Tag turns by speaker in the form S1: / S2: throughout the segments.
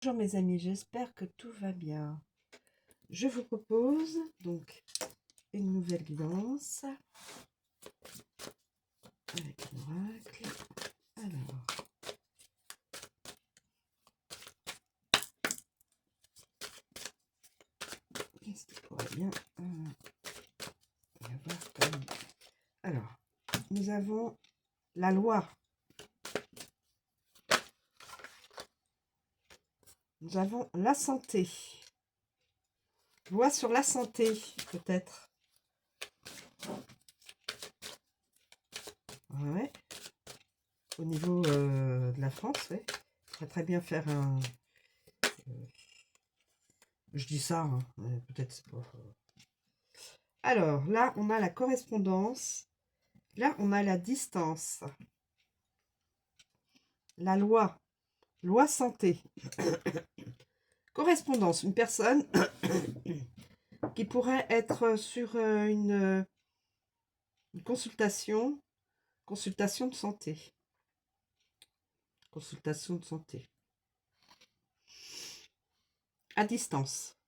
S1: Bonjour mes amis, j'espère que tout va bien. Je vous propose donc une nouvelle guidance avec l'oracle. Alors, qu'est-ce qui pourrait bien y avoir comme... Alors, nous avons la loi. Nous avons la santé. Loi sur la santé, peut-être. Ouais. Au niveau de la France, ouais. On pourrait très bien faire un... je dis ça, hein, peut-être c'est pas... Alors, là, on a la correspondance. Là, on a la distance. La loi. Loi santé. Correspondance. Une personne qui pourrait être sur une consultation. Consultation de santé. Consultation de santé. À distance.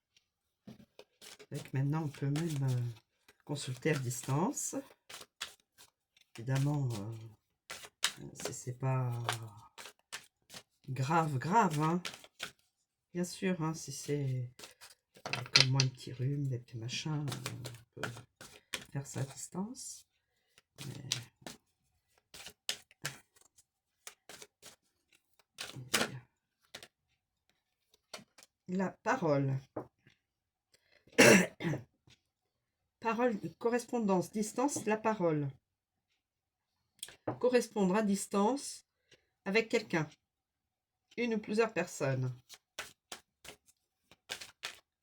S1: Donc maintenant, on peut même consulter à distance. Évidemment, si c'est pas grave, hein. Bien sûr, hein, si c'est comme moi, un petit rhume, des petits machins, on peut faire ça à distance. Mais... la parole. Parole, correspondance, distance, la parole. Correspondre à distance avec quelqu'un. Une ou plusieurs personnes.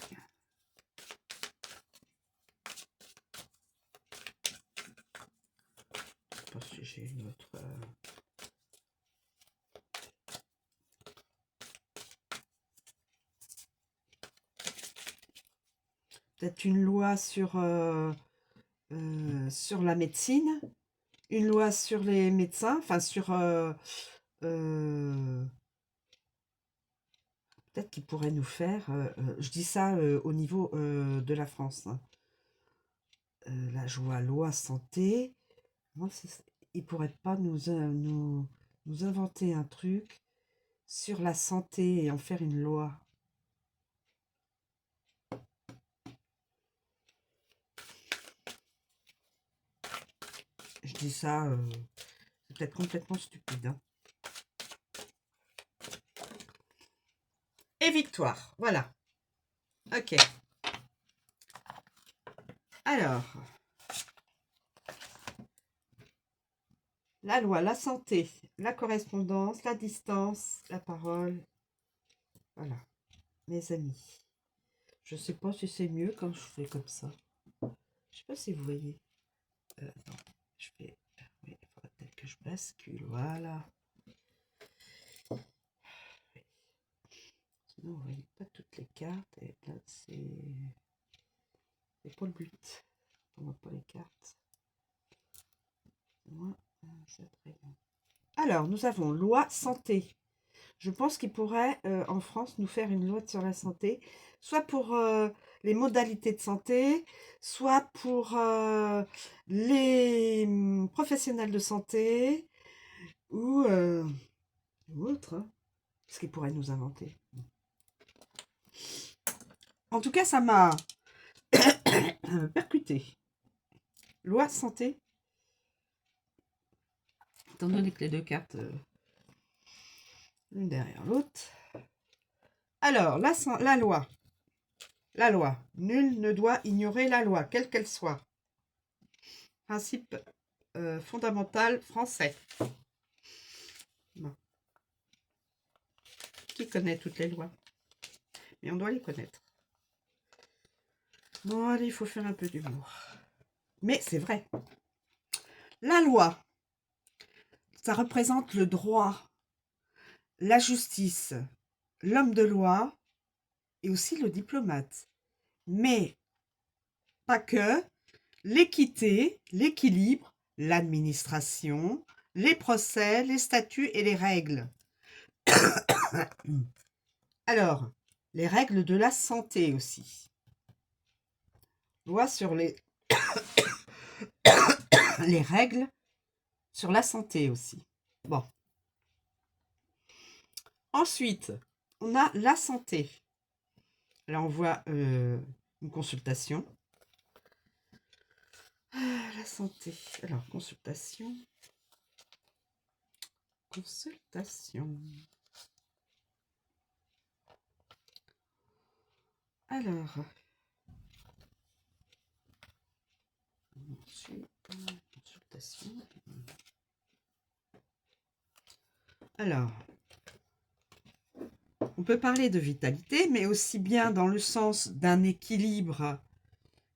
S1: Je sais pas si j'ai une autre... peut-être une loi sur la médecine. Une loi sur les médecins. Enfin, sur... peut-être qu'il pourrait nous faire... je dis ça au niveau de la France. Hein. Là, je vois loi santé. Moi, il pourrait pas nous inventer un truc sur la santé et en faire une loi. Je dis ça, c'est peut-être complètement stupide. Hein. Et victoire, voilà. Ok. Alors, la loi, la santé, la correspondance, la distance, la parole. Voilà, mes amis. Je sais pas si c'est mieux quand je fais comme ça. Je sais pas si vous voyez. Non, je fais... oui, il faudrait peut-être que je bascule, voilà. Sinon, vous voyez pas toutes les cartes. Et là, c'est pas le but. On voit pas les cartes. Moi, c'est très bien. Alors, nous avons loi santé. Je pense qu'il pourrait, en France, nous faire une loi sur la santé, soit pour les modalités de santé, soit pour les professionnels de santé, ou autre. Hein. Ce qu'il pourrait nous inventer. En tout cas, ça m'a percuté. Loi santé. Étant donné que les deux cartes, l'une derrière l'autre. Alors, la loi. La loi. Nul ne doit ignorer la loi, quelle qu'elle soit. Principe fondamental français. Bon. Qui connaît toutes les lois? Mais on doit les connaître. Bon, allez, il faut faire un peu d'humour. Mais c'est vrai. La loi, ça représente le droit, la justice, l'homme de loi et aussi le diplomate. Mais pas que, l'équité, l'équilibre, l'administration, les procès, les statuts et les règles. Alors, les règles de la santé aussi. Loi sur les règles sur la santé aussi. Bon. Ensuite, on a la santé. Là, on voit une consultation. La santé. Alors, consultation. Consultation. Alors. Consultation. Alors. On peut parler de vitalité, mais aussi bien dans le sens d'un équilibre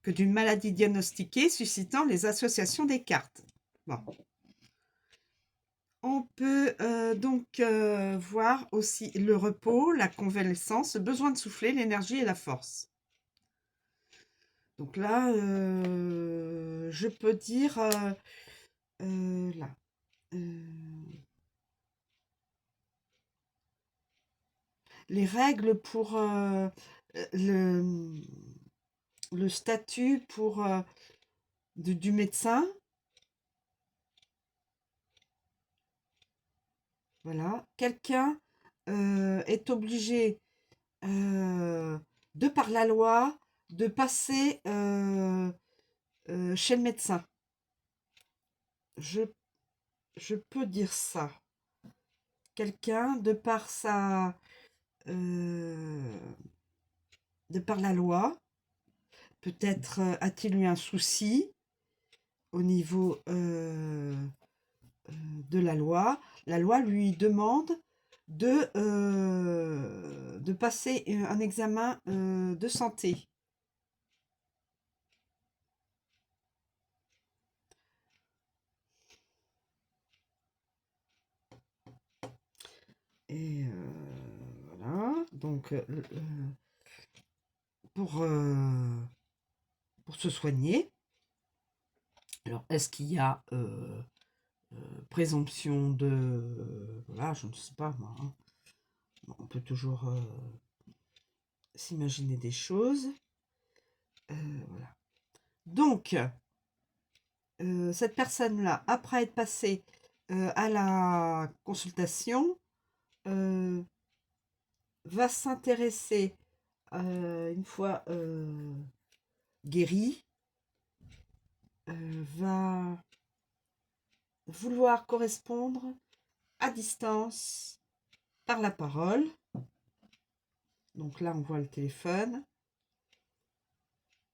S1: que d'une maladie diagnostiquée suscitant les associations des cartes. Bon. On peut donc voir aussi le repos, la convalescence, le besoin de souffler, l'énergie et la force. Donc là, je peux dire là. Les règles pour le statut pour du médecin. Voilà. Quelqu'un est obligé, de par la loi, de passer chez le médecin. Je peux dire ça. Quelqu'un, de par de par la loi, peut-être a-t-il eu un souci au niveau de la loi. La loi lui demande de passer un examen de santé. Et voilà, donc pour se soigner. Alors, est-ce qu'il y a présomption de... voilà, je ne sais pas moi. Hein. On peut toujours s'imaginer des choses. Voilà. Donc, cette personne-là, après être passée à la consultation, va s'intéresser, une fois guérie, va vouloir correspondre à distance par la parole. Donc là, on voit le téléphone,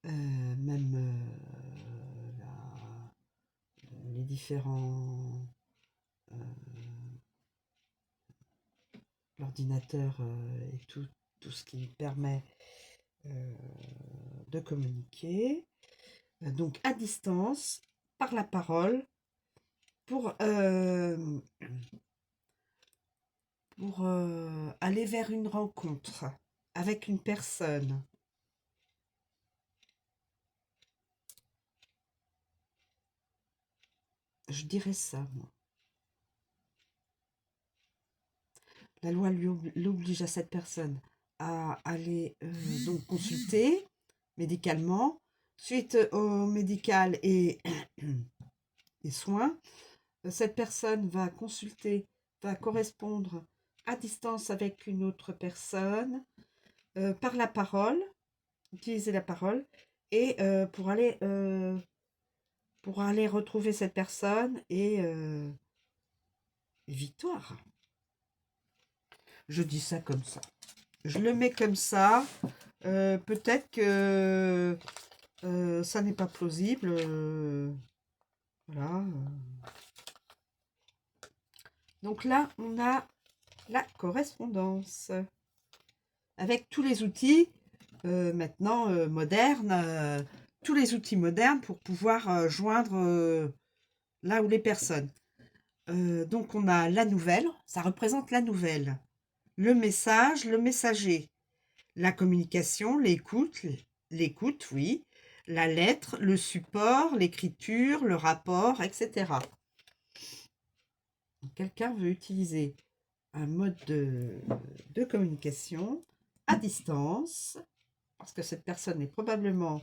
S1: même les différents... l'ordinateur et tout ce qui permet de communiquer. Donc à distance, par la parole, pour aller vers une rencontre avec une personne. Je dirais ça, moi. La loi l'oblige à cette personne à aller donc consulter médicalement. Suite au médical et soins, cette personne va consulter, va correspondre à distance avec une autre personne par la parole, utiliser la parole, et pour aller retrouver cette personne et victoire. Je dis ça comme ça. Je le mets comme ça. Peut-être que ça n'est pas plausible. Voilà. Donc là, on a la correspondance. Avec tous les outils maintenant modernes, tous les outils modernes pour pouvoir joindre là où les personnes. Donc on a la nouvelle, ça représente la nouvelle. Le message, le messager. La communication, l'écoute, oui. La lettre, le support, l'écriture, le rapport, etc. Quelqu'un veut utiliser un mode de communication à distance, parce que cette personne est probablement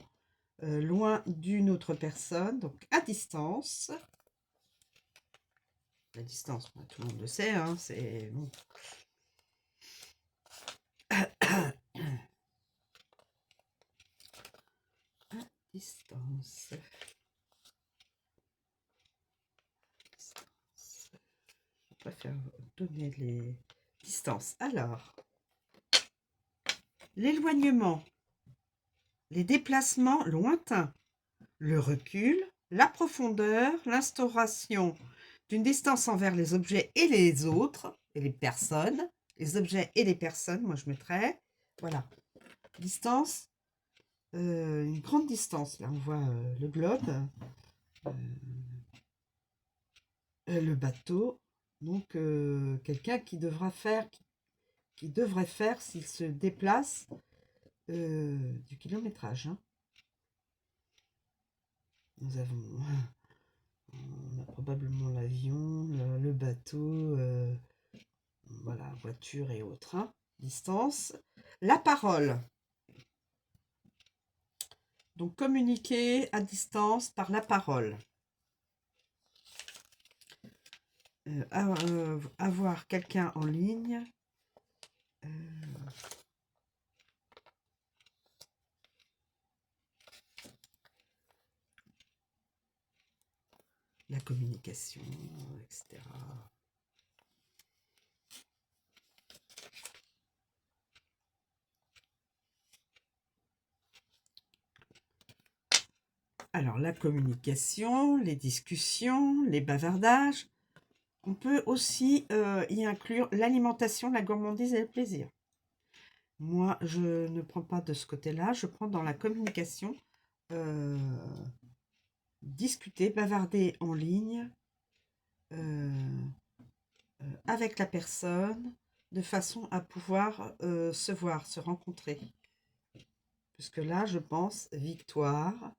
S1: loin d'une autre personne, donc à distance. La distance, tout le monde le sait, hein, c'est bon. À distance. Je préfère donner les distances. Alors, l'éloignement, les déplacements lointains, le recul, la profondeur, l'instauration d'une distance envers les objets et les autres, et les personnes, les objets et les personnes, moi je mettrais, voilà, distance, une grande distance, là on voit le globe, le bateau, donc quelqu'un qui devra faire, qui devrait faire s'il se déplace du kilométrage, hein. Nous avons, on a probablement l'avion, le bateau, voilà, voiture et autres, hein. Distance. La parole. Donc, communiquer à distance par la parole. Avoir quelqu'un en ligne. La communication, etc. Alors, la communication, les discussions, les bavardages. On peut aussi y inclure l'alimentation, la gourmandise et le plaisir. Moi, je ne prends pas de ce côté-là. Je prends dans la communication, discuter, bavarder en ligne avec la personne de façon à pouvoir se voir, se rencontrer. Puisque là, je pense victoire.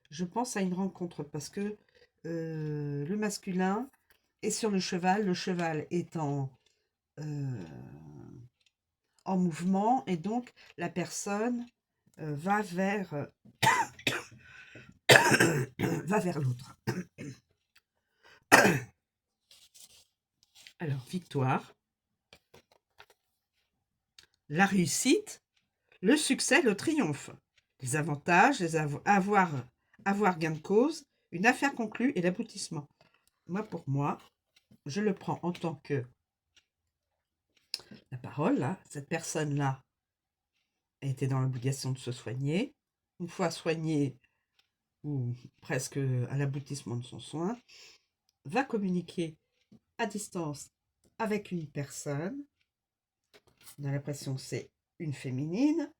S1: Je pense à une rencontre parce que le masculin est sur le cheval est en mouvement et donc la personne va vers va vers l'autre. Alors, victoire, la réussite, le succès, le triomphe, les avantages, avoir gain de cause, une affaire conclue et l'aboutissement. Moi, pour moi, je le prends en tant que la parole, là, cette personne-là était dans l'obligation de se soigner. Une fois soignée, ou presque à l'aboutissement de son soin, va communiquer à distance avec une personne. On a l'impression que c'est une féminine.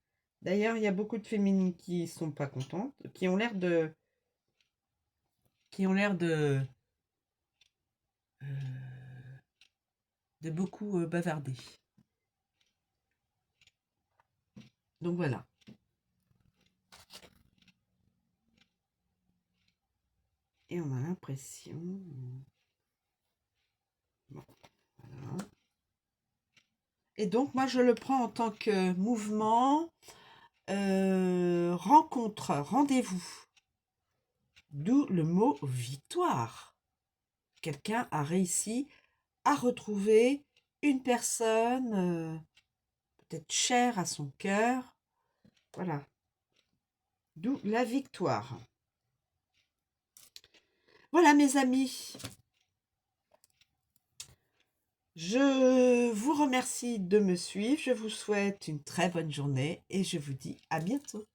S1: D'ailleurs, il y a beaucoup de féminines qui ne sont pas contentes, qui ont l'air de beaucoup bavarder. Donc voilà. Et on a l'impression... Bon, voilà. Et donc, moi, je le prends en tant que mouvement, rencontre, rendez-vous. D'où le mot victoire. Quelqu'un a réussi à retrouver une personne peut-être chère à son cœur. Voilà. D'où la victoire. Voilà, mes amis. Je vous remercie de me suivre. Je vous souhaite une très bonne journée et je vous dis à bientôt.